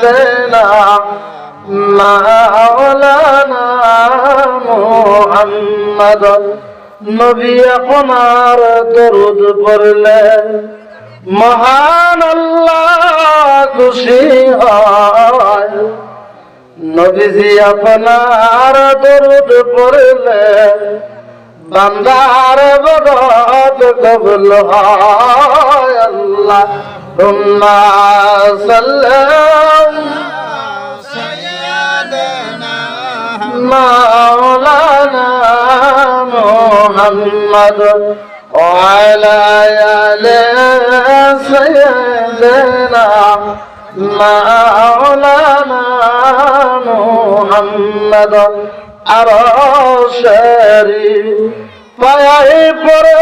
সাইয়্যিদানা মাওলানা মুহাম্মদ। নবী আপনার দরুদ পড়লে মহান আল্লাহ খুশি হয়। নবীজি আপনার দরুদ পড়লে বান্দার ইবাদত কবুল হয়। আল্লাহুম্মা সাল্লি সাইয়্যিদানা মাওলানা মুহাম্মদ ওয়া আলা আলি সাইয়্যিদিনা মাওলানা মুহাম্মদ। আরশেরি পায়ে পড়ে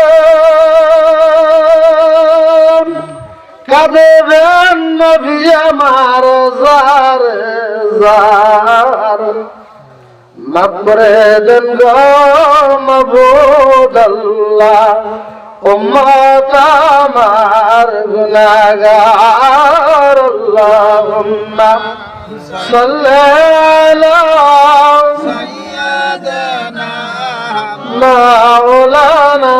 কাঁদেন নবী আমার জার জার। মাফ করে দেন গো মাবুদ আল্লাহ, উম্মত আমার গুনাহগার। আল্লাহুম্মা সাল্লি আলা সাইয়্যিদিনা মাওলানা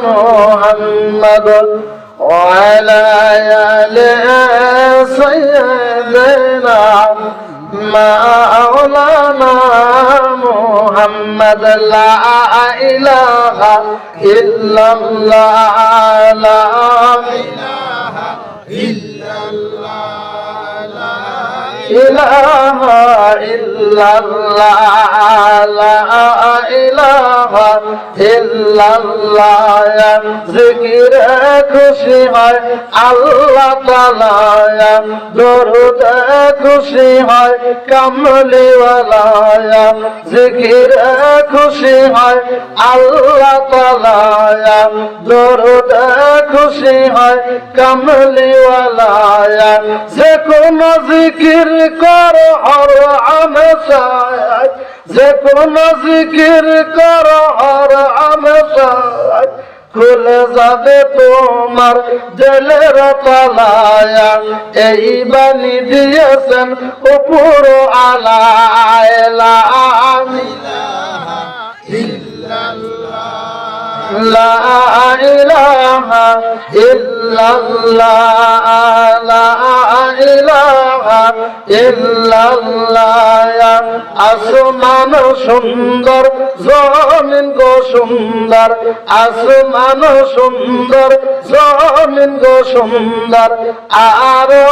মুহাম্মদ ওয়া আলা আলি সাইয়্যিদিনা মাওলানা মুহাম্মদ। লা ইলাহা ইল্লাল্লাহ লা ইলাহা ইল্লাল্লাহ লা ইলাহা ইল্লাল্লাহ লা ইলাহা ইল্লাল্লাহ। জিকিরে খুশি হয় আল্লাহ তাআলা, দরুদে খুশি হয় কামলিওয়ালা। জিকিরে খুশি হয় আল্লাহ তাআলা, দরুদে খুশি হয় কামলিওয়ালা। যে কোন জিকির কর হর হামেশায়, যে কোন জিকির কর হর হামেশায়, খুলে যাবে তোমার দিলের তালায়া। এই বাণী দিয়েছেন উপর আলা। লা ইলাহা ইল্লাল্লাহ লা ইলাহা ইল্লাল্লাহ লা ইলাহা ইল্লাল্লাহ। আসমান সুন্দর জমিন গো সুন্দর, আসমান সুন্দর জমিন গো সুন্দর, আরো